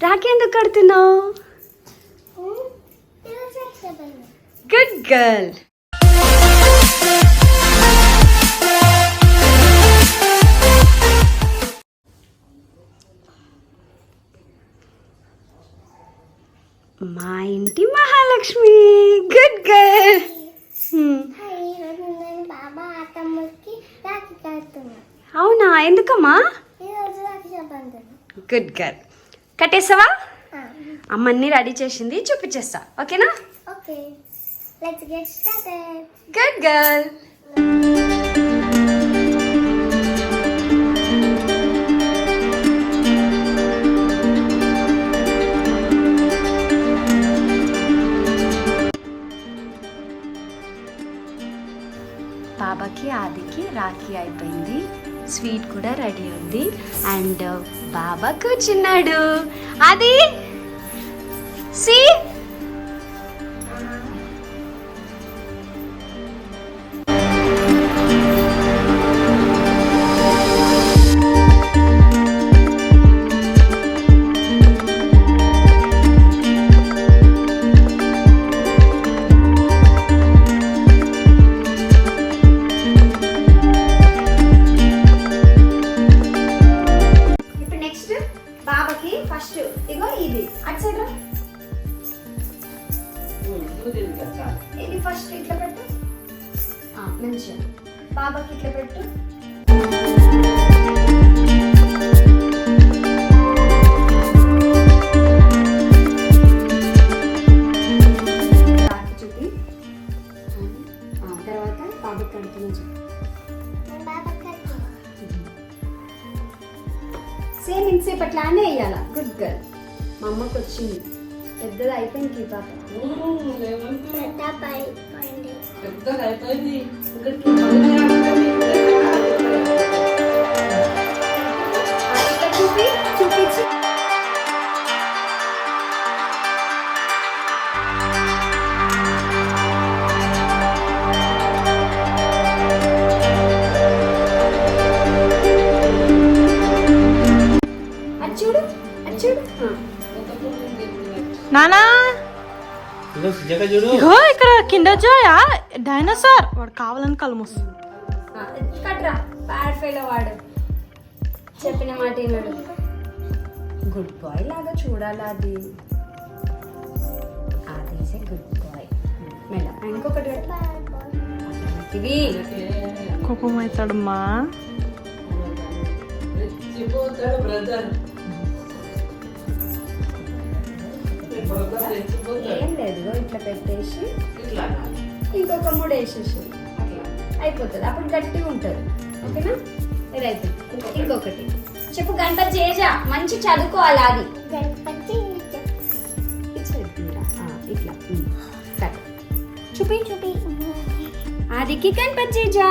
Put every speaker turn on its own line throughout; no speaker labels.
రాఖీ ఎందుకు కడుతున్నావు? Good girl. మా ఇంటి మహాలక్ష్మి. Good girl. అవునా, ఎందుకమ్మా? Good girl. కట్టేస్తావా? అమ్మన్ని రెడీ చేసింది, చూపించేస్తా. ఓకేనా?
Okay, let's get started.
Good girl. బాబాకి ఆదికి రాఖీ అయిపోయింది, స్వీట్ కూడా రెడీ ఉంది అండ్ బాబా కూర్చున్నాడు. ఆది సి ఫస్ట్ ఇగో ఇది అటు సైడ్ రా. ఇది ఫస్ట్ ఇట్లా పెట్టు, మంచిగా బాబాకి ఇట్లా పెట్టు. రాఖీ చూపి, తర్వాత బాబాకి కడుతున్నా చెప్పు. సేమ్ ఇంతసేపు అట్లానే వేయాలా. Good girl. మా అమ్మకి వచ్చింది, పెద్దది అయిపోయింది ఈ పాప. చూపి చూపించి
నానా ఇగో ఇక్కడ కిండర్ జాయ్ డైనోసార్ వాడు కావాలని కళ్ళు మూస్తుంది.
కట్రా బ్యాడ్ ఫెయిల్ వాడు, చెప్పిన మాట వినడు. గుడ్ బాయ్ లాగా చూడాలా అది. అదే గుడ్ బాయ్. మెల్ల ఇంకొకటి ఇవి
కోపం అవుతాడమ్మా.
ఏం లేదు, ఇట్లా పెట్టేసి ఇంకొక 3 వేసేసి అట్లా అయిపోతుంది. అప్పుడు గట్టిగా ఉంటుంది. ఓకేనా? ఇది అయిపోయింది. ఇంకొకటి చెప్పు. గణపతి చేజా మంచి చదువుకోవాలి. అది ఇట్లా చూపి చూపి. ఆదికి గణపతి చేజా.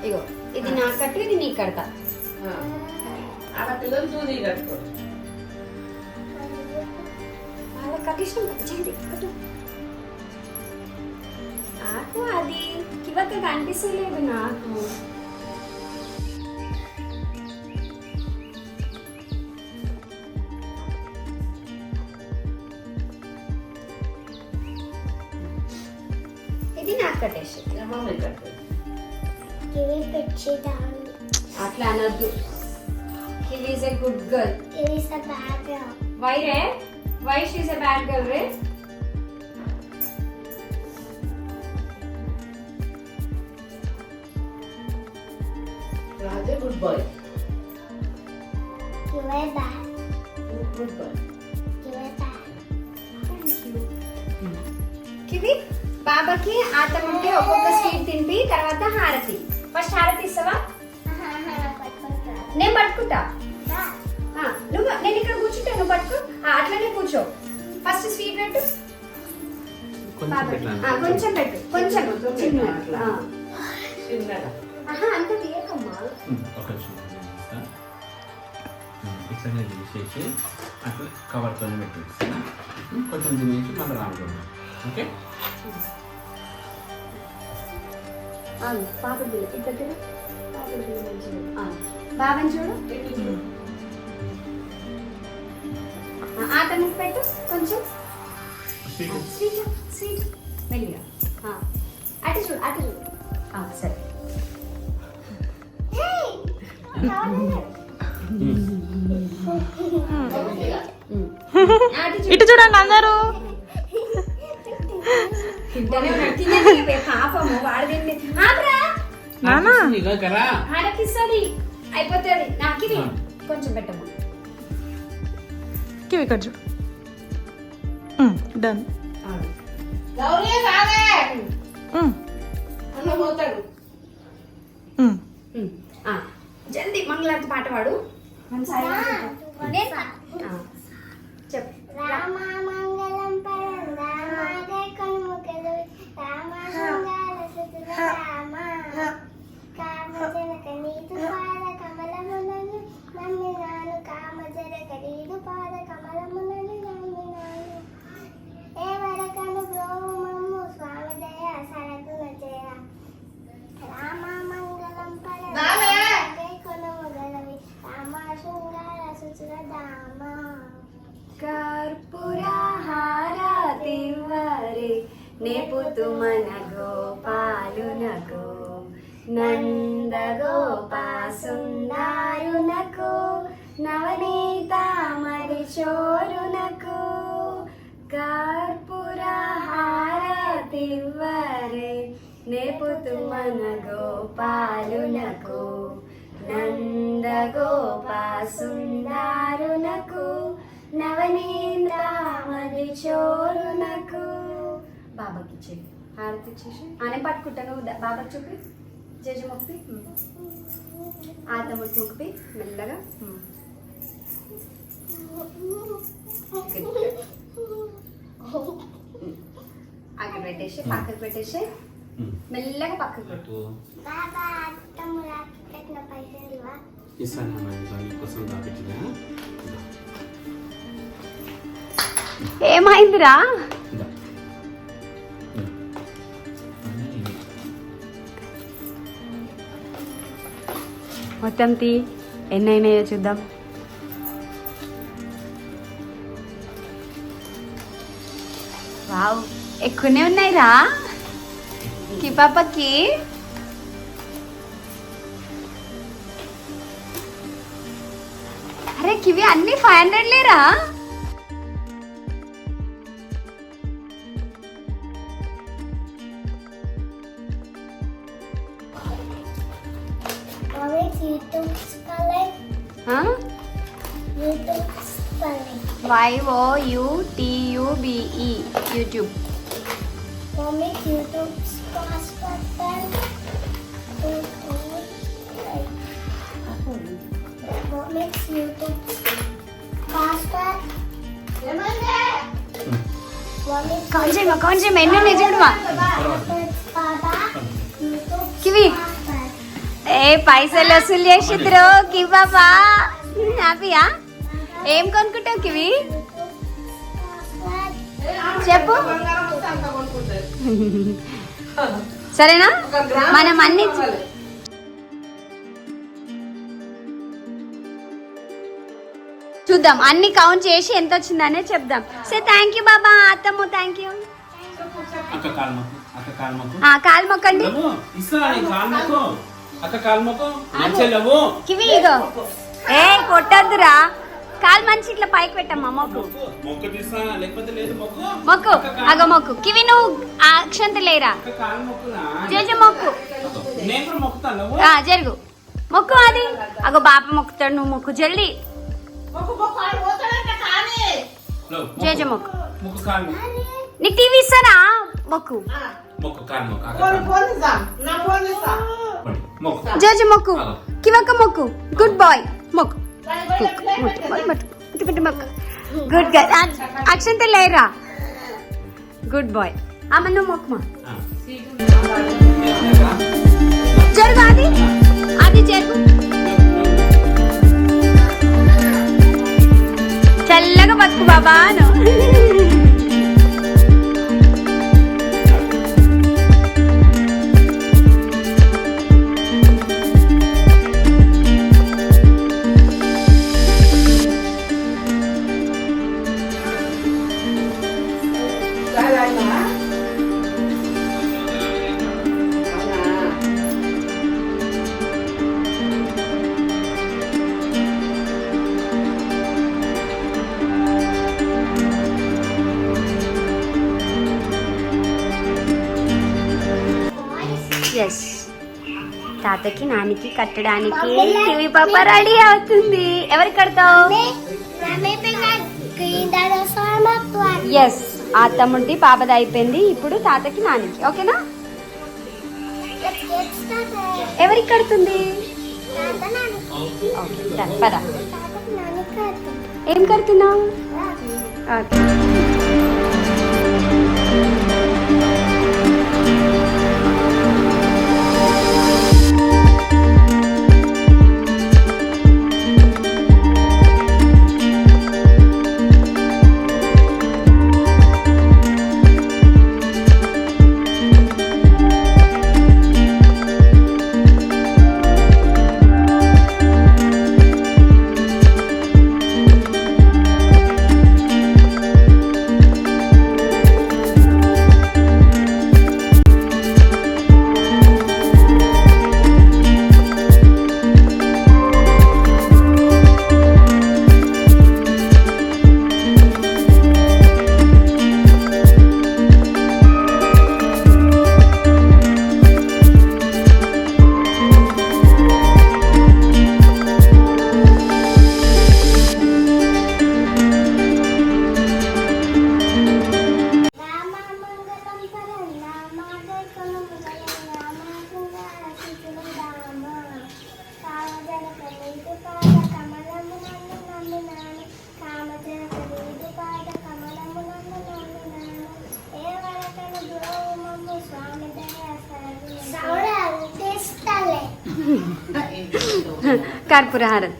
ఇగో ఇది నా కట్టు, ఇది నీ కడతా. వాళ్ళ కట్టిష్టం చేయండి. నాకు అది కివక్క కనిపిస్తలేదు నాకు. ఇది నాకు కట్టేసి అట్లా అనద్దు. He is a good girl.
He is a bad girl.
Why re? Why she is a bad girl re?
Raja good boy.
You are bad.
Good boy.
You are bad.
Thank you. Kiwi బాబాకి ఆతముంటే ఒక్కొక్క sweet తినిపి, తర్వాత హారతి. First హారతి ఇస్తావా? నేను పట్టుకుంటా. నువ్వు నేను ఇక్కడ కూర్చుంటే నువ్వు పట్టుకో. అట్లనే కూర్చో. ఫస్ట్ స్వీట్ పెట్టు. కొంచెం పెట్టు, కొంచెం చిన్నగా. అంత తీయకమ్మా.
అట్లనే తీసేసి అట్లా కవర్తోనే పెట్టేస్తాను. కొంచెం తినేసి మళ్ళీ రానుకోండి. ఓకే
పాపడు బిల్ల ఇద్దరు పాపడు బిల్ల మంచిగా బాబాని చూడు. ఆట ముక్కు పెట్టు కొంచెం స్వీట్ స్వీట్ మెల్లిగా. అటు చూడు అటు చూడు. సరే
ఇటు చూడండి అందరూ.
పాపము వాడు తిండి
నానా
ఆడకిస్తుంది అయిపోతుంది. నాకు ఇది కొంచెం పెట్టము.
కివి ఇక్కడ చూడు. డన్.
జల్దీ మంగళారతి పాట పాడు. చెప్పు.
రామ మంగళం పరం రామాదే కన్ముఖలు రామ మంగళ సుతుల రామ కామజనక నీదు పాద కమలమునను నమ్మినాను కామజనక నీదు పాద కమలమునను నమ్మినాను ఏవరకను బ్రోమము స్వామి దయ సరకున జయ రామ మంగళం పరం రామాదే కన్ముఖలు రామ శృంగార సుతుల రామ
కర్పూరహారతివ్వరే నేపుతు మన గోపాలునకు నందగోపాసుందారునకు నవనీతామరి చోరునకు కర్పూరహారతివ్వరే నేపుతు మన గోపాలునకు నందగోపాసుందారునకు నవనీతామరి చోరునకు. బాబాకి ఇచ్చేది హారతి ఇచ్చేసి ఆనే పట్టుకుంటాను. బాబాకి చూపి జేజ మొక్కి ఆతముడి మొక్కి మెల్లగా అక్కడ పెట్టేసి పక్కకు పెట్టేసి మెల్లగా పక్కకు పెట్టు.
బాబా అత్తమ్మ రాకెట్న పైసలు ఇవ్వ.
ఇస్తాను కోసం దాపించగా.
ఏమైందిరా? మొత్తం తీ ఎన్నైనాయో చూద్దాం. వావ్ ఎక్కువనే ఉన్నాయిరా కి పాపకి. అరే కివి అన్ని 500 లేరా?
YouTube spelling. YouTube spelling.
YOUTUBE YouTube.
Mommy YouTube password. Mommy YouTube password.
कौन से मेनू नहीं जोड़वा किवी ఏ పైసలు వసూలు చేసిద్రు కి బాబా హ్యాపీయా? ఏం కొనుక్కుంటావు కివి చెప్పు. సరేనా? మనం అన్ని చూద్దాం, అన్ని కౌంట్ చేసి ఎంత వచ్చిందనే చెప్దాం. సే థ్యాంక్ యూ బాబా. అత్తమ్మ థ్యాంక్ యూ. కాలు మొక్కండి. కివి ఇగో ఏ కొట్టద్దురా, కాలు మంచి ఇట్లా పైకి పెట్టమ్మా. మొక్కు మొక్కు అగో మొక్కు. కివి నువ్వు అక్షంత లేరా జేజ మొక్కు జరుగు మొక్కు. అది అగో బాప మొక్కుతాడు, నువ్వు మొక్కు జల్దీ. జేజ మొక్కు. నీకు టీవీ ఇస్తారా? మొక్కు జేజ మొక్కు. కివక్క మొక్కు. గుడ్ బాయ్ మొక్కు. Good girl. అక్షంత లేరా? Good boy. అమ్మ నువ్వు మొక్కుమా. జరుగు అది అది జరుగు. తాతకి నానికి కట్టడానికి కివి పాప రెడీ అవుతుంది. ఎవరికి కడతావు? ఎస్, ఆ తమ్ముడిది పాపది అయిపోయింది. ఇప్పుడు తాతకి నానికి. ఓకేనా? ఎవరికి కడుతుంది? Okay, done. పద. ఏం కడుతున్నావు? ఓకే. కర్పూర హారతి.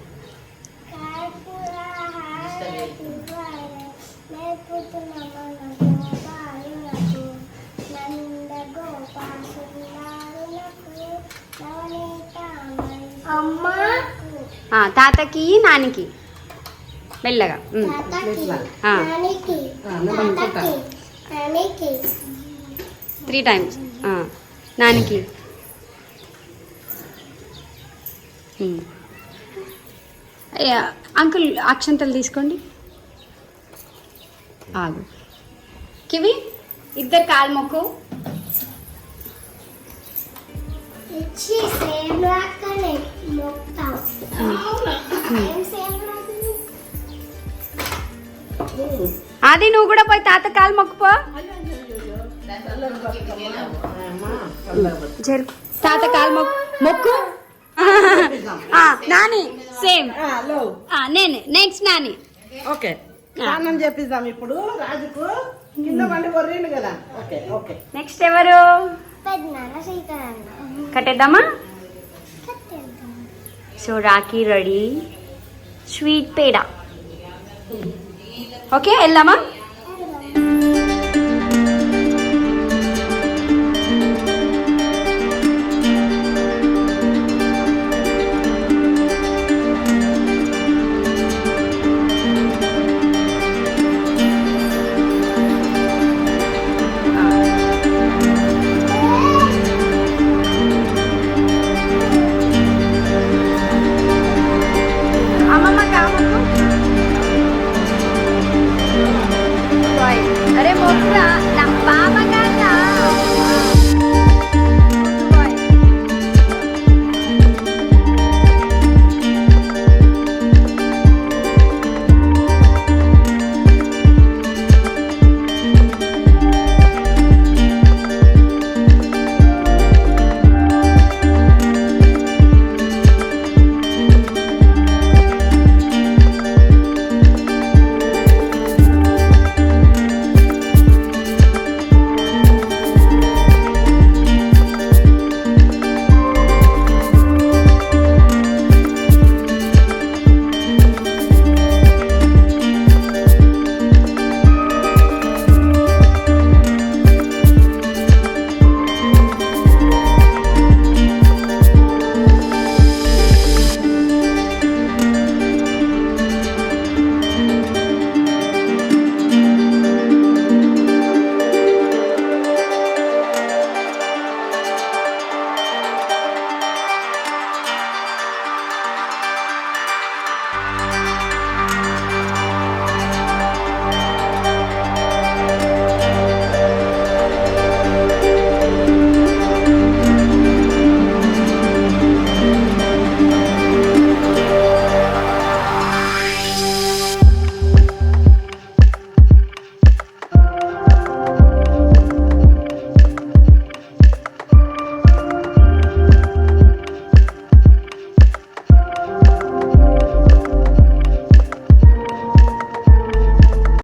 తాతకి నానికి మెల్లగా. ఆ. 3 times. నానికి. అంకుల్ అక్షంతలు తీసుకోండి. ఆగు. కివి ఇద్దరు కాలు మొక్కు. అది నువ్వు కూడా పోయి తాత కాలు మొక్కుపో. తాత కాలు మొక్కు. నాని సేమ్. నేను నెక్స్ట్ నాని.
ఓకే, స్నానం చేపిద్దాం ఇప్పుడు రాజుకు. కింద పండి కొర్రిండు కదా. Okay okay.
నెక్స్ట్ ఎవరు? కట్టేద్దామా? సో రాఖీ రెడీ, స్వీట్ పేడ. ఓకే, వెళ్దామా?